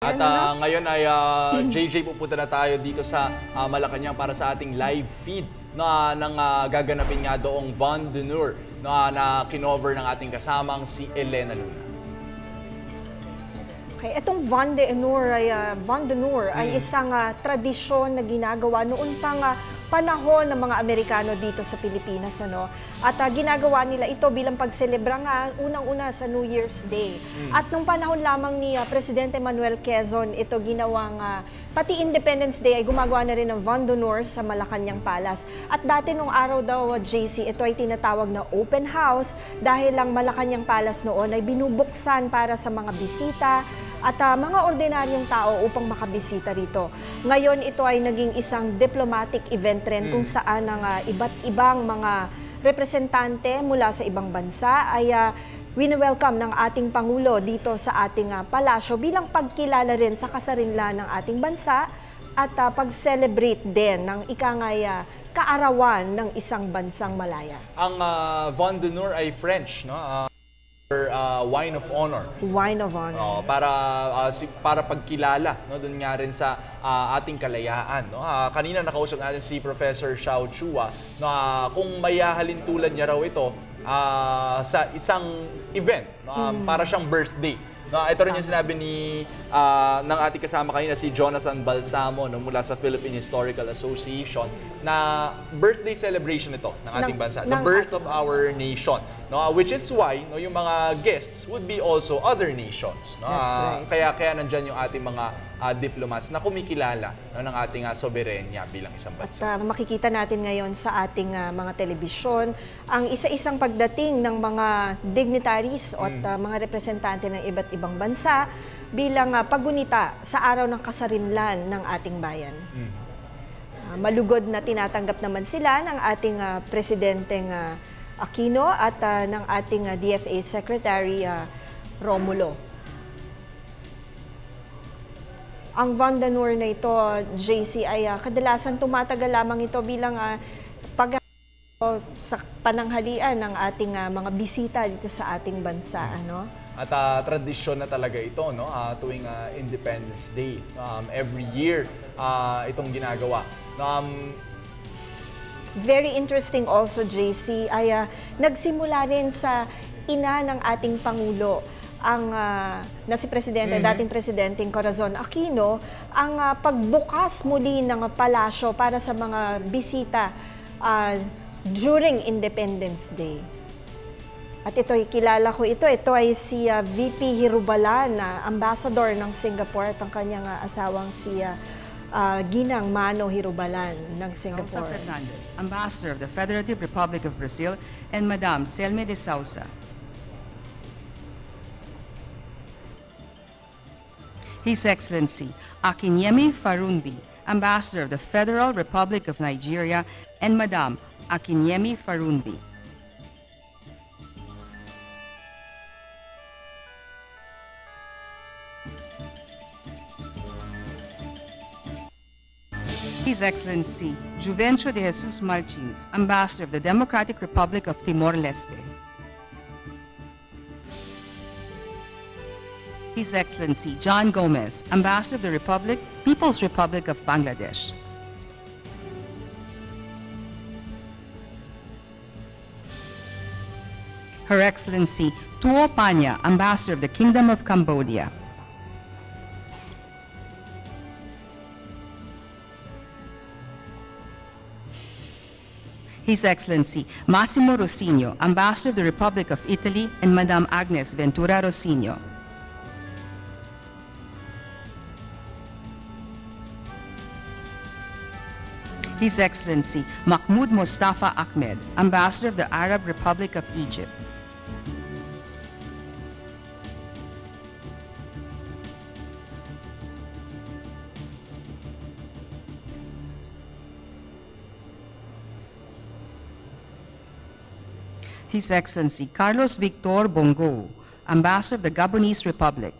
At ngayon ay JJ, pupunta na tayo dito sa Malacanang para sa ating live feed ng gaganapin nga doong Vin D Honneur na kinover ng ating kasamang si Elena Luna. Okay, itong Vin D Honneur ay isang tradisyon na ginagawa noon pang panahon ng mga Amerikano dito sa Pilipinas, ano? At ginagawa nila ito bilang pagselebra nga unang-una sa New Year's Day. At nung panahon lamang ni Presidente Manuel Quezon, ito ginawang pati Independence Day ay gumagawa na rin ng Vin D Honneur sa Malacanang Palace. At dati nung araw daw, JC, ito ay tinatawag na open house dahil lang Malacanang Palace noon ay binubuksan para sa mga bisita at mga ordinaryong tao upang makabisita rito. Ngayon, ito ay naging isang diplomatic event rin kung saan ang iba't ibang mga representante mula sa ibang bansa ay wini-welcome ng ating Pangulo dito sa ating palasyo bilang pagkilala rin sa kasarinlan ng ating bansa at pag-celebrate din ng kaarawan ng isang bansang malaya. Ang Vin D Honneur ay French, no? Wine of Honor. Wine of Honor. Para pagkilala, no, doon nga rin sa ating kalayaan. No? Kanina nakausap natin si Professor Xiao Chua, no, kung mayahalin tulad niya raw ito sa isang event, no, para siyang birthday. No, ito rin yung sinabi ng ating kasama kanina, si Jonathan Balsamo, no, mula sa Philippine Historical Association, na birthday celebration ito ng ating bansa, the birth of our nation. No, which is why yung mga guests would be also other nations. No? That's right. Kaya nandyan yung ating mga diplomats na kumikilala ng ating soberenya bilang isang bansa. At makikita natin ngayon sa ating mga telebisyon ang isa-isang pagdating ng mga dignitaries at mga representante ng iba't ibang bansa bilang paggunita sa araw ng kasarinlan ng ating bayan. Malugod na tinatanggap naman sila ng ating presidenteng Aquino at ng ating DFA Secretary Romulo. Ang Vin D Honneur na ito, JC, ay kadalasan tumatagal lamang ito bilang sa pananghalian ng ating mga bisita dito sa ating bansa. Ano? At tradisyon na talaga ito, no? Tuwing Independence Day. Every year itong ginagawa. Very interesting also, JC, ay nagsimula rin sa ina ng ating Pangulo, na si Presidente, dating Presidenteng Corazon Aquino, ang pagbukas muli ng palasyo para sa mga bisita during Independence Day. At ito'y kilala ko ito ay si VP Hirubalan, ambassador ng Singapore at ang kanyang asawang si Ginang Mano Hirubalan ng Singapore. Fernandez, Ambassador of the Federative Republic of Brazil, and Madam S.M.E de Souza. His Excellency Akinyemi Farunbi, Ambassador of the Federal Republic of Nigeria, and Madam Akinyemi Farunbi. His Excellency Juvencio de Jesus Martins, Ambassador of the Democratic Republic of Timor-Leste. His Excellency John Gomez, Ambassador of the People's Republic of Bangladesh. Her Excellency Tuo Panya, Ambassador of the Kingdom of Cambodia. His Excellency Massimo Rosigno, Ambassador of the Republic of Italy, and Madame Agnes Ventura Rosigno. His Excellency Mahmoud Mustafa Ahmed, Ambassador of the Arab Republic of Egypt. His Excellency Carlos Victor Bongo, Ambassador of the Gabonese Republic.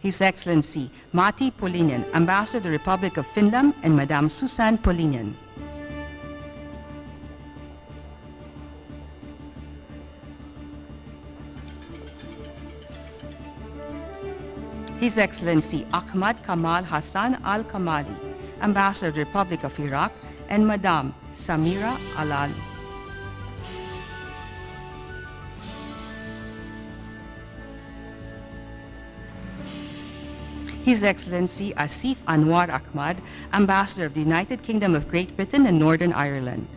His Excellency Matti Polinen, Ambassador of the Republic of Finland, and Madame Susan Polinen. His Excellency Ahmad Kamal Hassan Al-Kamali, Ambassador of the Republic of Iraq, and Madam Samira Alali. His Excellency Asif Anwar Ahmad, Ambassador of the United Kingdom of Great Britain and Northern Ireland.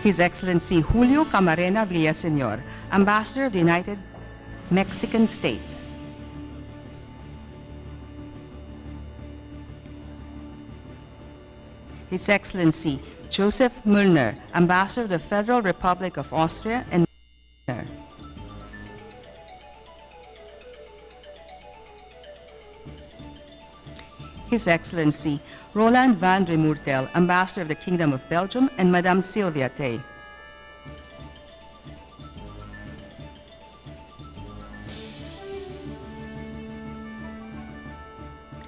His Excellency Julio Camarena Villaseñor, Ambassador of the United Mexican States. His Excellency Joseph Müllner, Ambassador of the Federal Republic of Austria and His Excellency Roland van Remoertel, Ambassador of the Kingdom of Belgium, and Madame Sylvia Tay.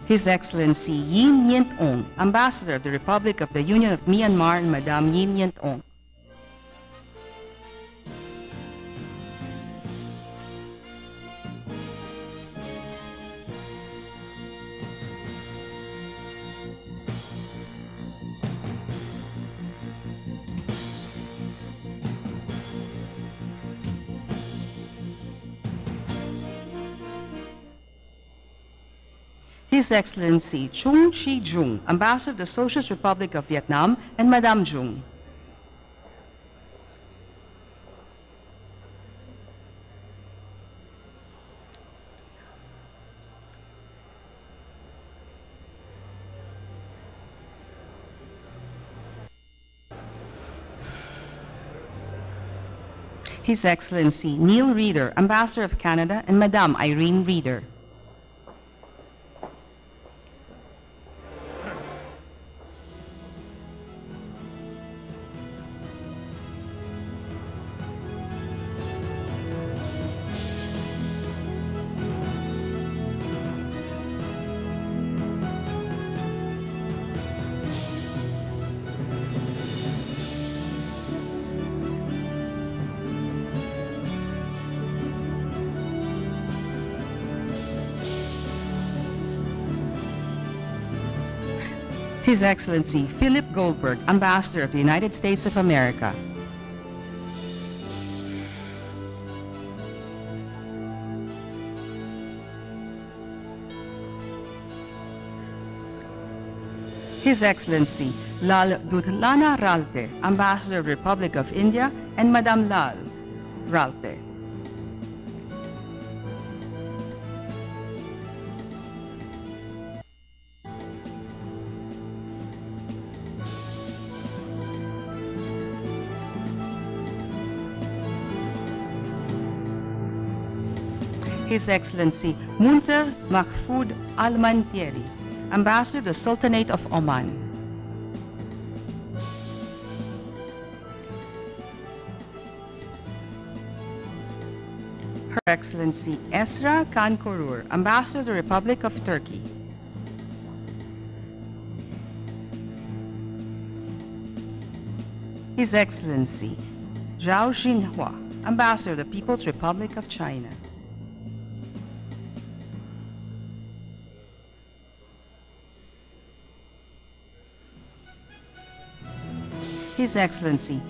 His Excellency Yim Nyet Ong, Ambassador of the Republic of the Union of Myanmar, and Madame Yim Nyet Ong. His Excellency Chung Chi-Jung, Ambassador of the Socialist Republic of Vietnam, and Madame Jung. His Excellency Neil Reeder, Ambassador of Canada, and Madame Irene Reeder. His Excellency Philip Goldberg, Ambassador of the United States of America. His Excellency Lal Dudlana Ralte, Ambassador of the Republic of India, and Madame Lal Ralte. His Excellency Munter Mahfoud Al-Mantieri, Ambassador of the Sultanate of Oman. Her Excellency Esra Khan Korur, Ambassador of the Republic of Turkey. His Excellency Zhao Xinhua, Ambassador of the People's Republic of China. His Excellency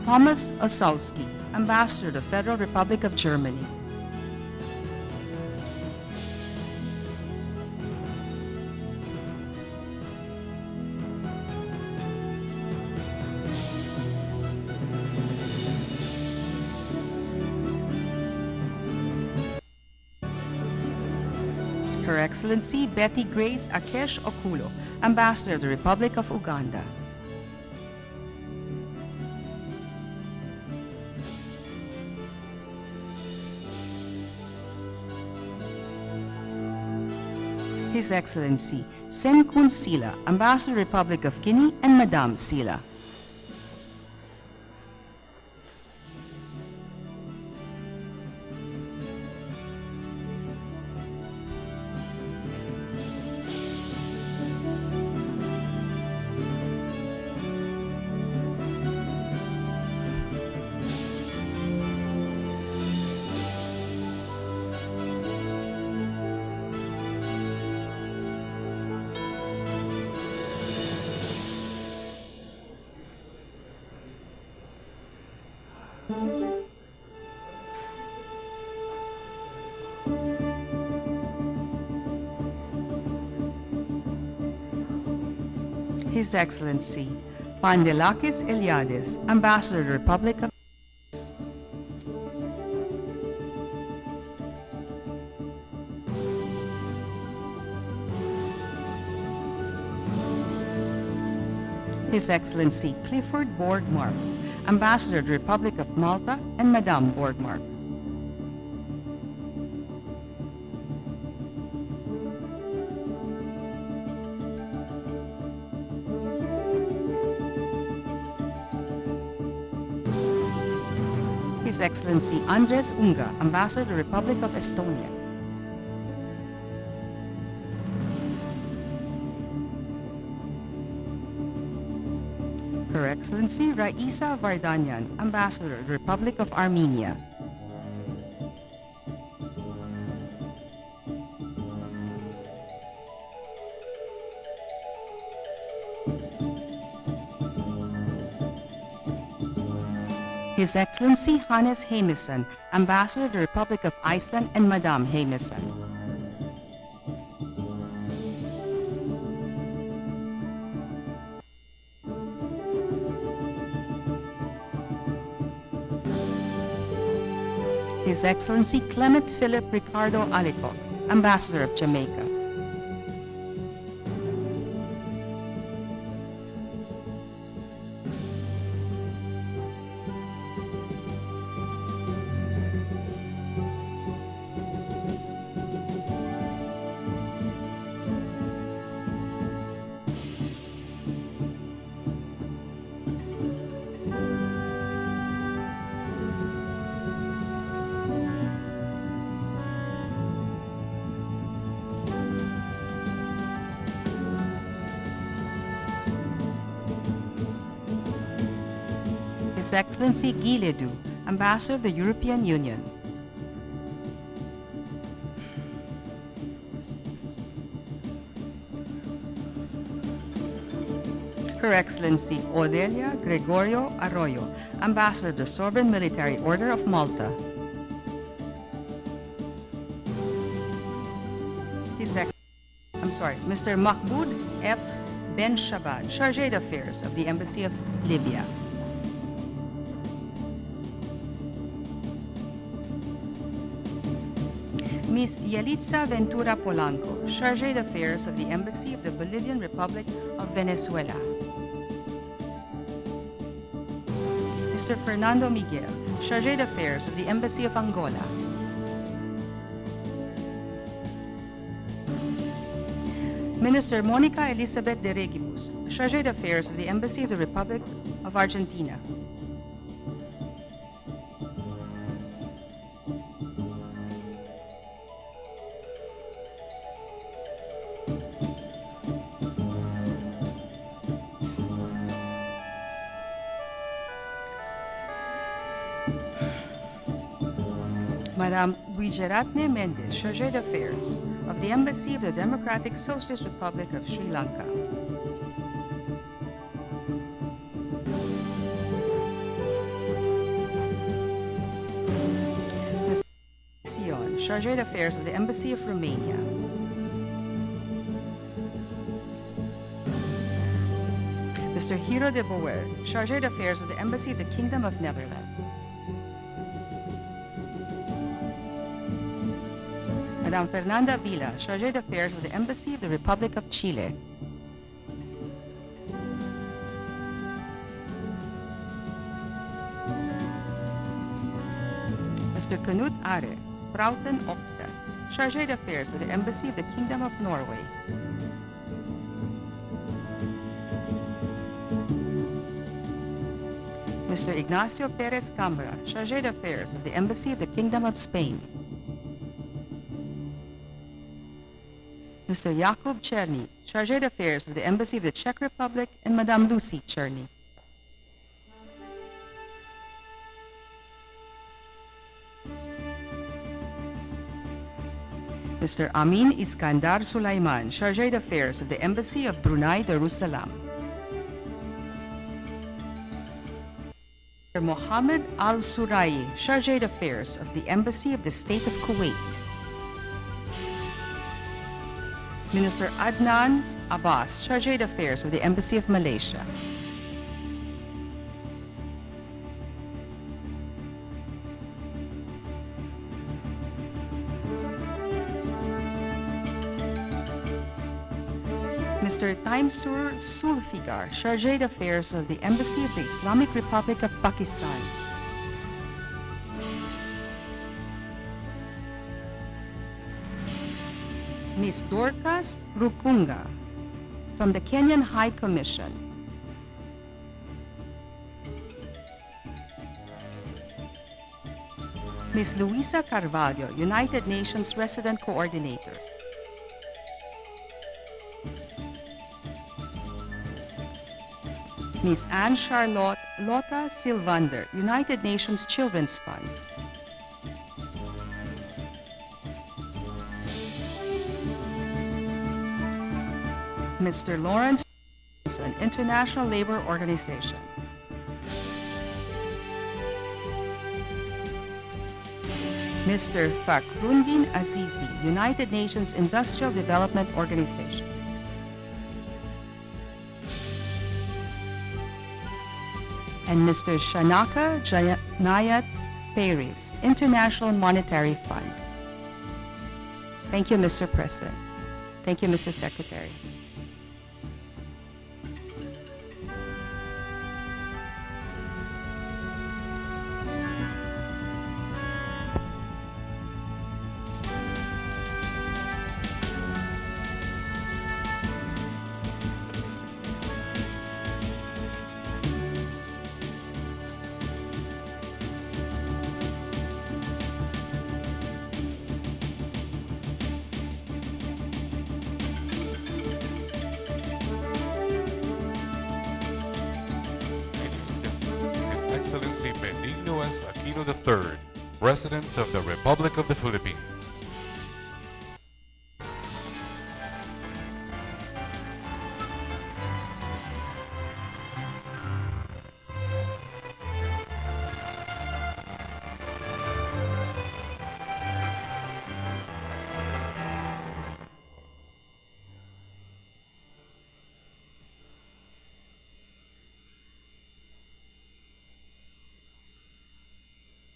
Thomas Ossowski, Ambassador of the Federal Republic of Germany. Her Excellency Betty Grace Akesh Okulo, Ambassador of the Republic of Uganda. His Excellency Senkun Sila, Ambassador Republic of Guinea, and Madame Sila. His Excellency Pandelakis Eliades, Ambassador of the Republic of His Excellency Clifford Borg Marks, Ambassador of the Republic of Malta, and Madame Borg Marks. His Excellency Andres Unga, Ambassador of the Republic of Estonia. Her Excellency Raisa Vardanyan, Ambassador of the Republic of Armenia. His Excellency Hannes Heimesen, Ambassador of the Republic of Iceland, and Madame Heimesen. His Excellency Clement Philip Ricardo Alicoc, Ambassador of Jamaica. His Excellency Guy Ledoux, Ambassador of the European Union. Her Excellency Odelia Gregorio Arroyo, Ambassador of the Sovereign Military Order of Malta. Mr. Mahmoud F. Ben Shabad, Chargé d'Affaires of the Embassy of Libya. Ms. Yalitza Ventura Polanco, Chargé d'Affaires of the Embassy of the Bolivian Republic of Venezuela. Mr. Fernando Miguel, Chargé d'Affaires of the Embassy of Angola. Minister Monica Elizabeth de Regibus, Chargé d'Affaires of the Embassy of the Republic of Argentina. Madame Wijeratne Mendes, Chargé d'Affaires of the Embassy of the Democratic Socialist Republic of Sri Lanka. Mr. Sion, Chargé d'Affaires of the Embassy of Romania. Mr. Hiro de Boer, Chargé d'Affaires of the Embassy of the Kingdom of Netherlands. Madame Fernanda Vila, Chargé d'Affaires of the Embassy of the Republic of Chile. Mr. Knut Are, Sprouten Okstad, Chargé d'Affaires of the Embassy of the Kingdom of Norway. Mr. Ignacio Perez Cambra, Chargé d'Affaires of the Embassy of the Kingdom of Spain. Mr. Jakub Cherny, Chargé d'Affaires of the Embassy of the Czech Republic, and Madame Lucy Cherny. Mr. Amin Iskandar Sulaiman, Chargé d'Affaires of the Embassy of Brunei Darussalam. Mr. Mohammed Al-Surai, Chargé d'Affaires of the Embassy of the State of Kuwait. Minister Adnan Abbas, Charge d'Affaires of the Embassy of Malaysia. Mr. Taimsur Sulfigar, Charge d'Affaires of the Embassy of the Islamic Republic of Pakistan. Ms. Dorcas Rukunga, from the Kenyan High Commission. Ms. Luisa Carvalho, United Nations Resident Coordinator. Ms. Anne Charlotte Lotta Silvander, United Nations Children's Fund. Mr. Lawrence Johnson, International Labor Organization. Mr. Fakhrundin Azizi, United Nations Industrial Development Organization. And Mr. Shanaka Janayat Paris, International Monetary Fund. Thank you, Mr. President. Thank you, Mr. Secretary. III, President of the Republic of the Philippines.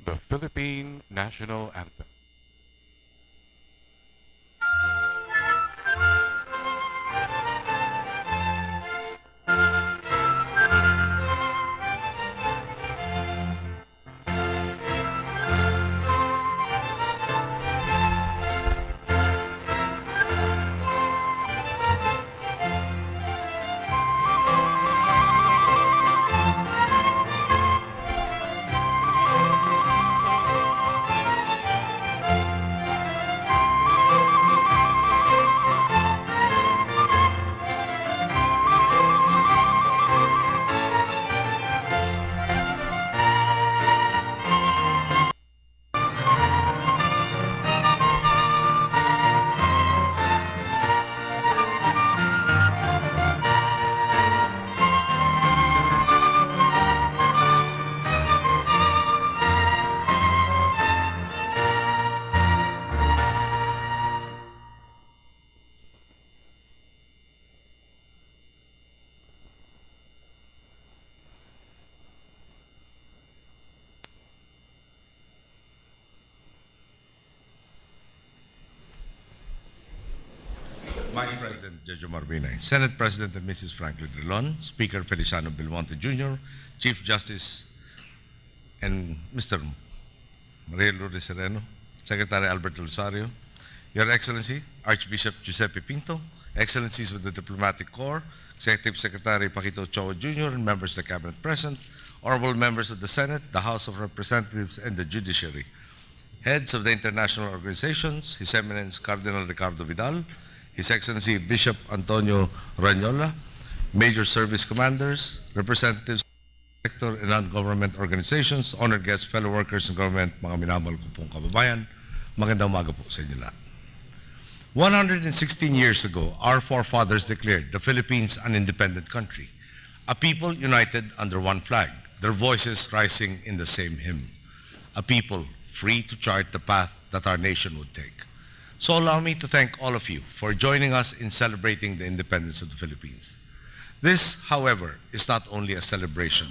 The Philippine National Anthem. Vice President Jojo Marbinay, Senate President and Mrs. Franklin Drilon, Speaker Feliciano Belmonte Jr., Chief Justice and Mr. Maria Lourdes Sereno, Secretary Albert Rosario, Your Excellency, Archbishop Giuseppe Pinto, Excellencies of the Diplomatic Corps, Executive Secretary Paquito Ochoa Jr., and members of the Cabinet present, honorable members of the Senate, the House of Representatives, and the Judiciary, heads of the international organizations, His Eminence Cardinal Ricardo Vidal, His Excellency Bishop Antonio Ranyola, major service commanders, representatives of the sector and non-government organizations, honored guests, fellow workers in government, mga minamahal ko pong kababayan, magandang umaga po sa inyo lahat. 116 years ago, our forefathers declared the Philippines an independent country, a people united under one flag, their voices rising in the same hymn, a people free to chart the path that our nation would take. So allow me to thank all of you for joining us in celebrating the independence of the Philippines. This, however, is not only a celebration.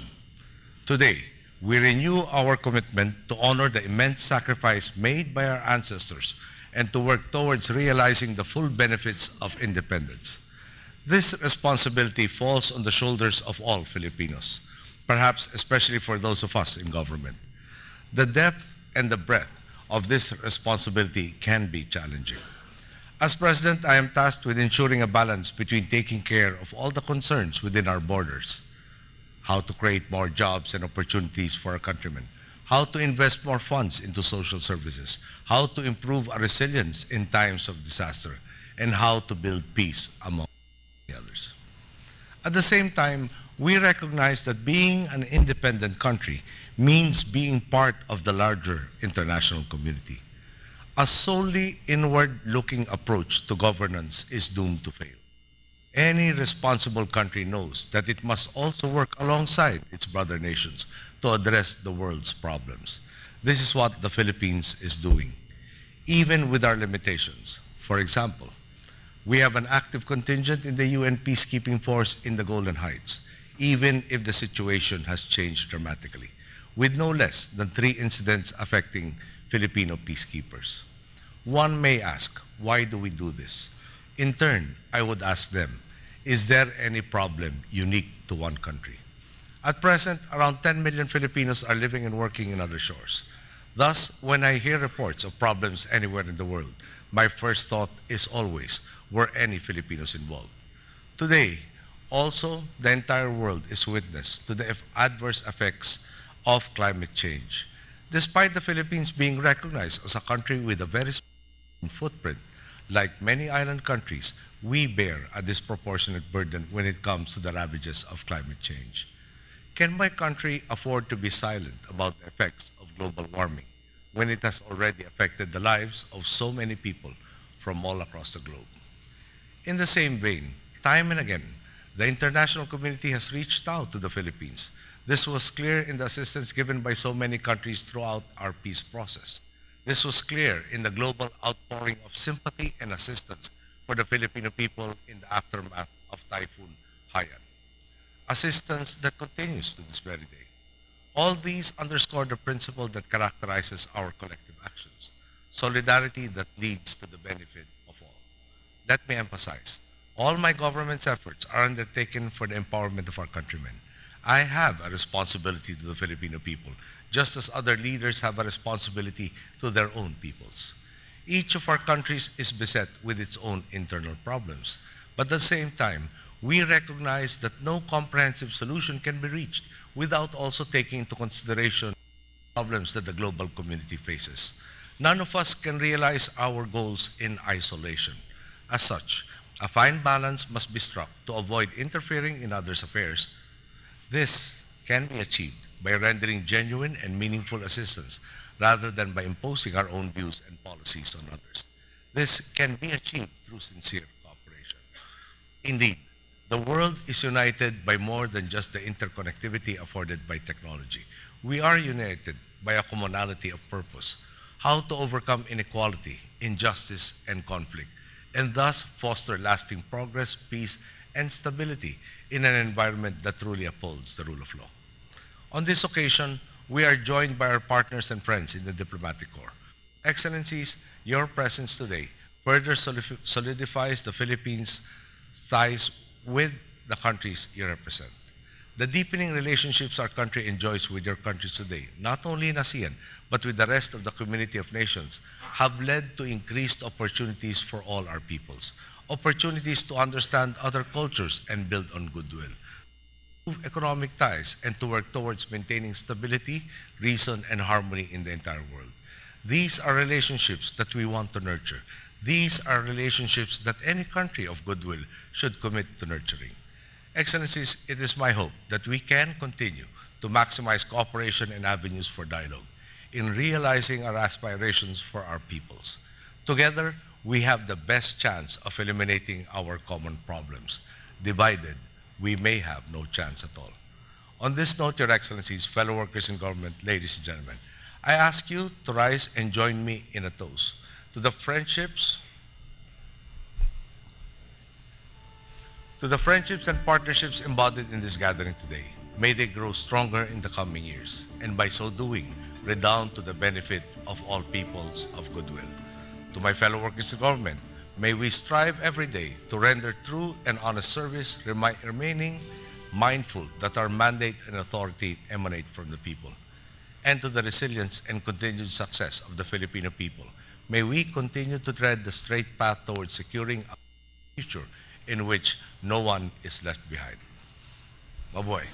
Today, we renew our commitment to honor the immense sacrifice made by our ancestors and to work towards realizing the full benefits of independence. This responsibility falls on the shoulders of all Filipinos, perhaps especially for those of us in government. The depth and the breadth of this responsibility can be challenging. As President, I am tasked with ensuring a balance between taking care of all the concerns within our borders, how to create more jobs and opportunities for our countrymen, how to invest more funds into social services, how to improve our resilience in times of disaster, and how to build peace among others. At the same time, we recognize that being an independent country means being part of the larger international community. A solely inward-looking approach to governance is doomed to fail. Any responsible country knows that it must also work alongside its brother nations to address the world's problems. This is what the Philippines is doing, even with our limitations. For example, we have an active contingent in the UN peacekeeping force in the Golan Heights, even if the situation has changed dramatically, with no less than 3 incidents affecting Filipino peacekeepers. One may ask, why do we do this? In turn, I would ask them, is there any problem unique to one country? At present, around 10 million Filipinos are living and working in other shores. Thus, when I hear reports of problems anywhere in the world, my first thought is always, were any Filipinos involved? Today, also, the entire world is witness to the adverse effects of climate change. Despite the Philippines being recognized as a country with a very small footprint, like many island countries, we bear a disproportionate burden when it comes to the ravages of climate change. Can my country afford to be silent about the effects of global warming when it has already affected the lives of so many people from all across the globe? In the same vein, time and again, the international community has reached out to the Philippines. This was clear in the assistance given by so many countries throughout our peace process. This was clear in the global outpouring of sympathy and assistance for the Filipino people in the aftermath of Typhoon Haiyan. Assistance that continues to this very day. All these underscore the principle that characterizes our collective actions, solidarity that leads to the benefit of all. Let me emphasize, all my government's efforts are undertaken for the empowerment of our countrymen. I have a responsibility to the Filipino people, just as other leaders have a responsibility to their own peoples. Each of our countries is beset with its own internal problems, but at the same time, we recognize that no comprehensive solution can be reached without also taking into consideration problems that the global community faces. None of us can realize our goals in isolation. As such, a fine balance must be struck to avoid interfering in others' affairs. This can be achieved by rendering genuine and meaningful assistance rather than by imposing our own views and policies on others. This can be achieved through sincere cooperation. Indeed, the world is united by more than just the interconnectivity afforded by technology. We are united by a commonality of purpose, how to overcome inequality, injustice, and conflict, and thus foster lasting progress, peace, and stability in an environment that truly upholds the rule of law. On this occasion, we are joined by our partners and friends in the diplomatic corps. Excellencies, your presence today further solidifies the Philippines' ties with the countries you represent. The deepening relationships our country enjoys with your countries today, not only in ASEAN, but with the rest of the community of nations, have led to increased opportunities for all our peoples. Opportunities to understand other cultures and build on goodwill, economic ties, and to work towards maintaining stability, reason, and harmony in the entire world. These are relationships that we want to nurture. These are relationships that any country of goodwill should commit to nurturing. Excellencies, it is my hope that we can continue to maximize cooperation and avenues for dialogue in realizing our aspirations for our peoples. Together, we have the best chance of eliminating our common problems. Divided, we may have no chance at all. On this note, Your Excellencies, fellow workers in government, ladies and gentlemen, I ask you to rise and join me in a toast To the friendships and partnerships embodied in this gathering today, may they grow stronger in the coming years, and by so doing, redound to the benefit of all peoples of goodwill. To my fellow workers in government, may we strive every day to render true and honest service, remaining mindful that our mandate and authority emanate from the people. And to the resilience and continued success of the Filipino people, may we continue to tread the straight path towards securing a future in which no one is left behind. Mabuhay.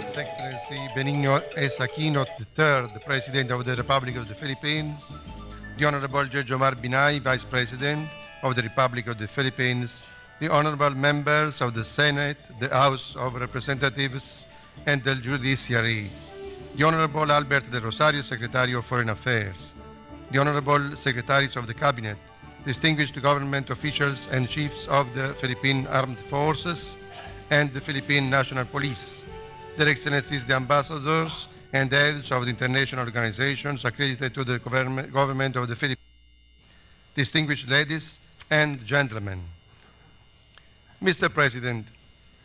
His Excellency Benigno S. Aquino III, President of the Republic of the Philippines, the Honorable Judge Omar Binay, Vice President of the Republic of the Philippines, the Honorable Members of the Senate, the House of Representatives, and the Judiciary, the Honorable Albert de Rosario, Secretary of Foreign Affairs, the Honorable Secretaries of the Cabinet, distinguished government officials and chiefs of the Philippine Armed Forces and the Philippine National Police, their Excellencies the ambassadors and heads of the international organizations accredited to the government of the Philippines, distinguished ladies and gentlemen. Mr. President,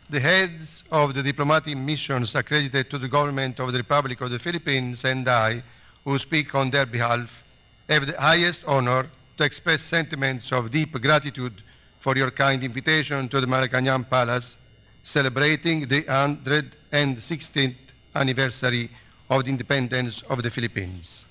the heads of the diplomatic missions accredited to the government of the Republic of the Philippines and I, who speak on their behalf, have the highest honor to express sentiments of deep gratitude for your kind invitation to the Malacañang Palace, celebrating the 116th anniversary of the independence of the Philippines.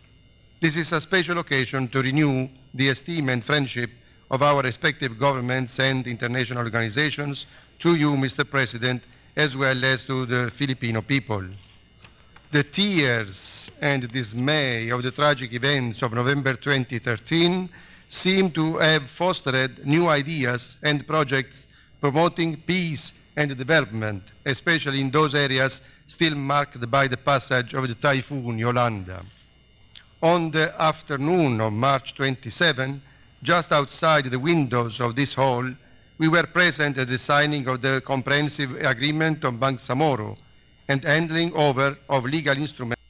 This is a special occasion to renew the esteem and friendship of our respective governments and international organizations to you, Mr. President, as well as to the Filipino people. The tears and dismay of the tragic events of November 2013 seem to have fostered new ideas and projects promoting peace and development, especially in those areas still marked by the passage of the typhoon Yolanda. On the afternoon of March 27, just outside the windows of this hall, we were present at the signing of the comprehensive agreement on Bangsamoro and handling over of legal instruments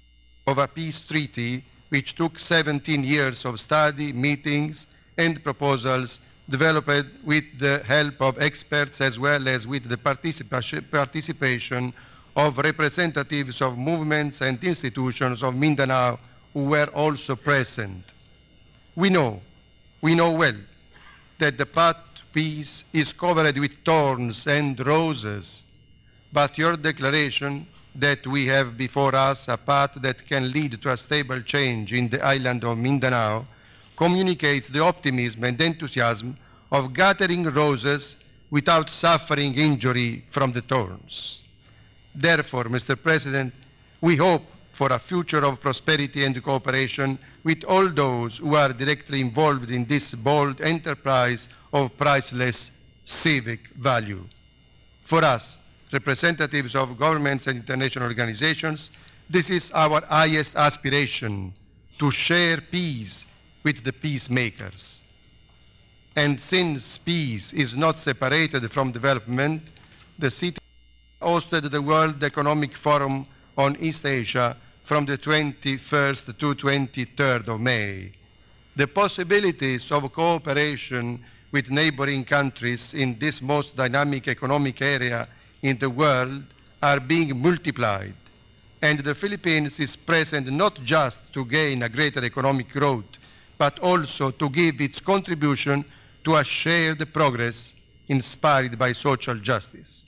of a peace treaty which took 17 years of study, meetings, and proposals developed with the help of experts as well as with the participation of representatives of movements and institutions of Mindanao who were also present. We know well that the path to peace is covered with thorns and roses, but your declaration that we have before us a path that can lead to a stable change in the island of Mindanao communicates the optimism and enthusiasm of gathering roses without suffering injury from the thorns. Therefore, Mr. President, we hope for a future of prosperity and cooperation with all those who are directly involved in this bold enterprise of priceless civic value. For us, representatives of governments and international organizations, this is our highest aspiration, to share peace with the peacemakers. And since peace is not separated from development, the city hosted the World Economic Forum on East Asia from the 21st to 23rd of May. The possibilities of cooperation with neighboring countries in this most dynamic economic area in the world are being multiplied, and the Philippines is present not just to gain a greater economic growth, but also to give its contribution to a shared progress inspired by social justice.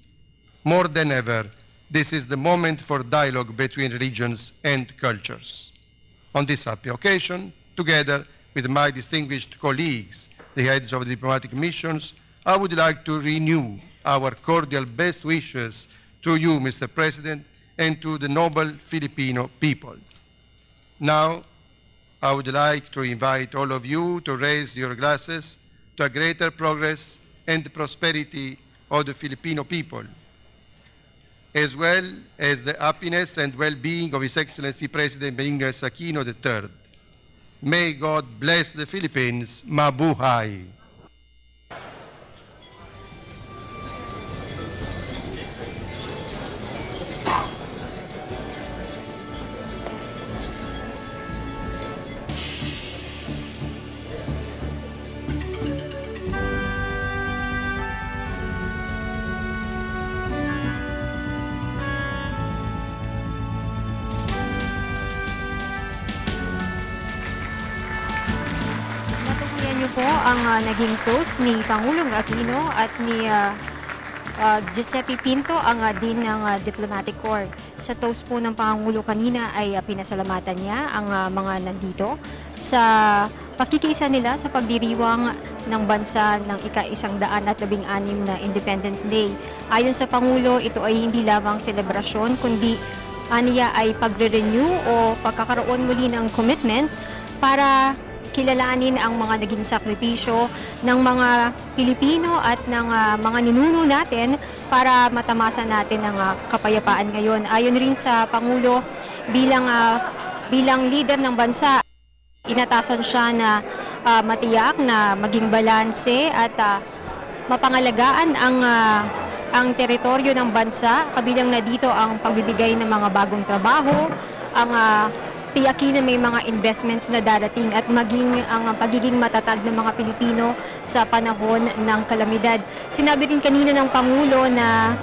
More than ever, this is the moment for dialogue between regions and cultures. On this happy occasion, together with my distinguished colleagues, the heads of the diplomatic missions, I would like to renew our cordial best wishes to you, Mr. President, and to the noble Filipino people. Now, I would like to invite all of you to raise your glasses to a greater progress and prosperity of the Filipino people, as well as the happiness and well-being of His Excellency President Benigno S. Aquino III. May God bless the Philippines. Mabuhay! Po ang naging toast ni Pangulong Aquino at ni Giuseppe Pinto, ang Dean ng Diplomatic Corps. Sa toast po ng Pangulo kanina ay pinasalamatan niya ang mga nandito sa pakikiisa nila sa pagdiriwang ng bansa ng ika-116 na Independence Day. Ayon sa Pangulo, ito ay hindi lamang selebrasyon kundi aniya ay pagre-renew o pagkakaroon muli ng commitment para kilalanin ang mga naging sakripisyo ng mga Pilipino at ng mga ninuno natin para matamasa natin ang kapayapaan ngayon. Ayon rin sa Pangulo, bilang leader ng bansa, inatasan siya na matiyak na maging balanse at mapangalagaan ang teritoryo ng bansa, kabilang na dito ang pagbibigay ng mga bagong trabaho, ang tiyakin na may mga investments na darating at maging ang pagiging matatag ng mga Pilipino sa panahon ng kalamidad. Sinabi rin kanina ng Pangulo na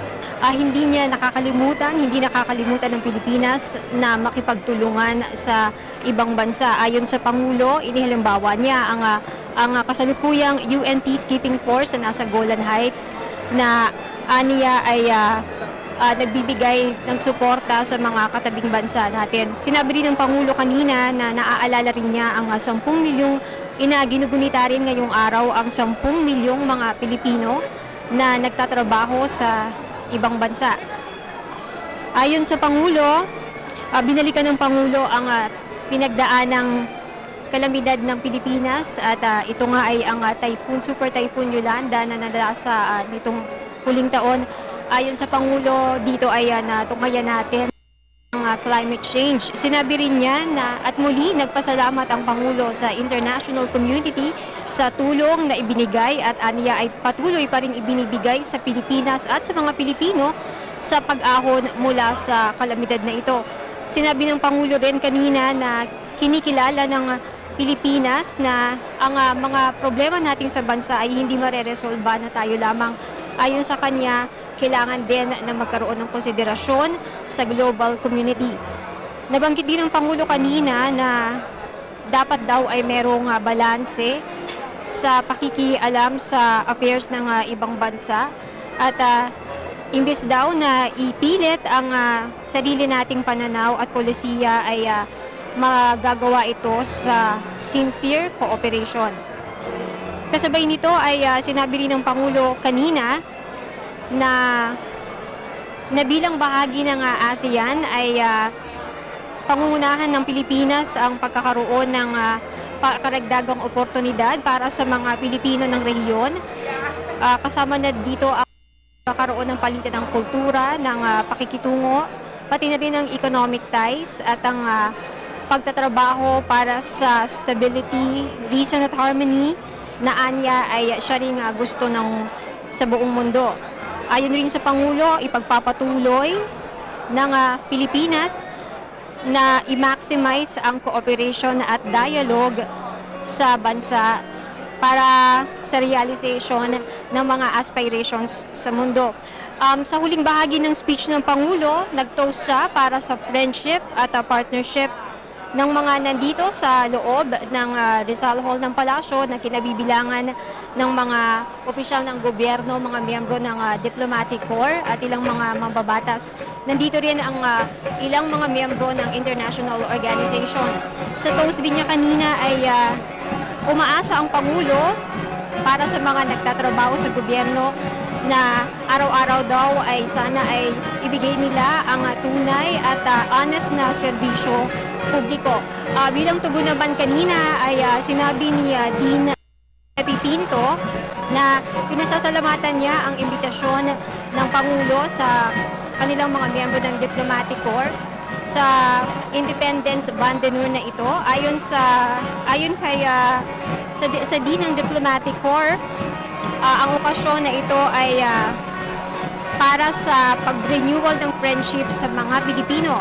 hindi nakakalimutan ng Pilipinas na makipagtulungan sa ibang bansa. Ayon sa Pangulo, inihalimbawa niya ang kasalukuyang UN Peacekeeping Force na nasa Golan Heights na aniya ay nagbibigay ng suporta sa mga katabing bansa natin. Sinabi rin ng Pangulo kanina na naaalala rin niya ang 10 milyong ginugunita rin ngayong araw ang 10 milyong mga Pilipino na nagtatrabaho sa ibang bansa. Ayon sa Pangulo, binalikan ng Pangulo ang pinagdaanang kalamidad ng Pilipinas at ito nga ay ang Super Typhoon Yolanda na nadasa nitong huling taon. Ayon sa Pangulo, dito ay natunghayan natin ang climate change. Sinabi rin niya na at muli nagpasalamat ang Pangulo sa international community sa tulong na ibinigay at aniya ay patuloy pa rin ibinibigay sa Pilipinas at sa mga Pilipino sa pag-ahon mula sa kalamidad na ito. Sinabi ng Pangulo rin kanina na kinikilala ng Pilipinas na ang mga problema natin sa bansa ay hindi mareresolba na tayo lamang. Ayon sa kanya, kailangan din na magkaroon ng konsiderasyon sa global community. Nabanggit din ng Pangulo kanina na dapat daw ay merong balanse sa pakikialam sa affairs ng ibang bansa at imbes daw na ipilit ang sarili nating pananaw at polisiya ay magagawa ito sa sincere cooperation. Kasabay nito ay sinabi rin ng Pangulo kanina na bilang bahagi ng ASEAN ay pangungunahan ng Pilipinas ang pagkakaroon ng karagdagang oportunidad para sa mga Pilipino ng rehiyon. Kasama na dito ang pagkakaroon ng palitan ng kultura, ng pakikitungo, pati na rin ang economic ties at ang pagtatrabaho para sa stability, reason at harmony na anya ay siya rin gusto sa buong mundo. Ayon rin sa Pangulo, ipagpapatuloy ng Pilipinas na i-maximize ang cooperation at dialogue sa bansa para sa realization ng mga aspirations sa mundo. Sa huling bahagi ng speech ng Pangulo, nag-toast siya para sa friendship at partnership ng mga nandito sa loob ng Rizal Hall ng Palasyo na kinabibilangan ng mga opisyal ng gobyerno, mga miyembro ng Diplomatic Corps at ilang mga mambabatas. Nandito rin ang ilang mga miyembro ng international organizations. Sa toast din niya kanina ay umaasa ang Pangulo para sa mga nagtatrabaho sa gobyerno na araw-araw daw ay sana ay ibigay nila ang tunay at honest na serbisyo publiko. Bilang tugon naman kanina ay sinabi ni Dean Pinto na pinasasalamatan niya ang imbitasyon ng Pangulo sa kanilang mga miyembro ng Diplomatic Corps sa Independence Band d'Honneur na ito. Ayon kay sa Dean ng Diplomatic Corps, ang okasyon na ito ay para sa pag-renewal ng friendship sa mga Pilipino.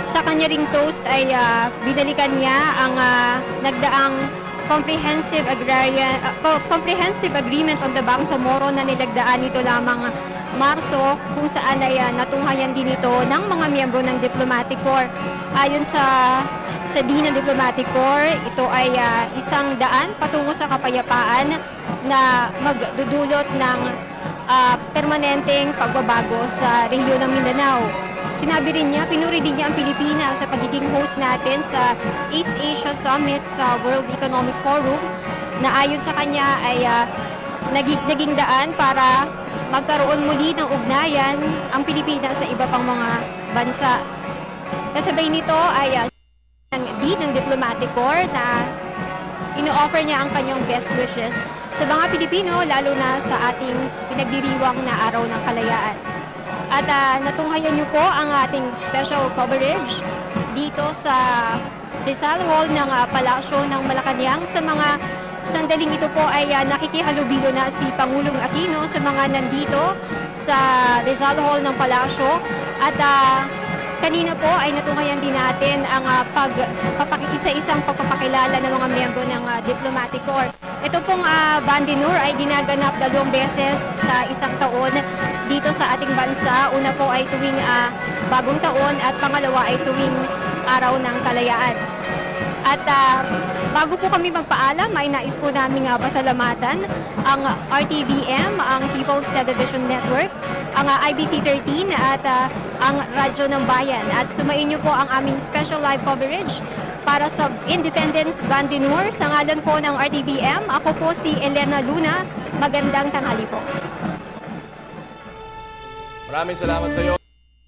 Sa kanya ring toast ay binalikan niya ang nagdaang comprehensive agreement on the Bangsamoro na nilagdaan nito lamang Marso, kung saan ay natunghayan din ito ng mga miyembro ng Diplomatic Corps. Ayon sa Dean ng Diplomatic Corps, ito ay isang daan patungo sa kapayapaan na magdudulot ng permanenteng pagbabago sa rehiyon ng Mindanao. Sinabi rin niya, pinuri din niya ang Pilipinas sa pagiging host natin sa East Asia Summit sa World Economic Forum na ayon sa kanya ay naging daan para magkaroon muli ng ugnayan ang Pilipinas sa iba pang mga bansa. Kasabay nito ay ang Dean ng Diplomatic Corps na ino-offer niya ang kanyang best wishes sa mga Pilipino, lalo na sa ating pinagdiriwang na Araw ng Kalayaan. At natunghayan niyo po ang ating special coverage dito sa Rizal Hall ng Palasyo ng Malacanang. Sa mga sandaling ito po ay nakikihalubilo na si Pangulong Aquino sa mga nandito sa Rizal Hall ng Palasyo. At kanina po ay natunghayan din natin ang isa-isang pagpapakilala ng mga miyembro ng Diplomatic Corps. Ito pong Band d'Honneur ay ginaganap 2 beses sa isang taon dito sa ating bansa. Una po ay tuwing Bagong Taon at pangalawa ay tuwing Araw ng Kalayaan. At bago po kami magpaalam, ay nais po namin pasalamatan ang RTVM, ang People's Television Network, ang IBC 13 at ang Radyo ng Bayan. At sumain niyo po ang aming special live coverage para sa Independence Band d'Honneur. Sa ngalan po ng RTVM, ako po si Elena Luna. Magandang tanghali po. Maraming salamat sa iyo.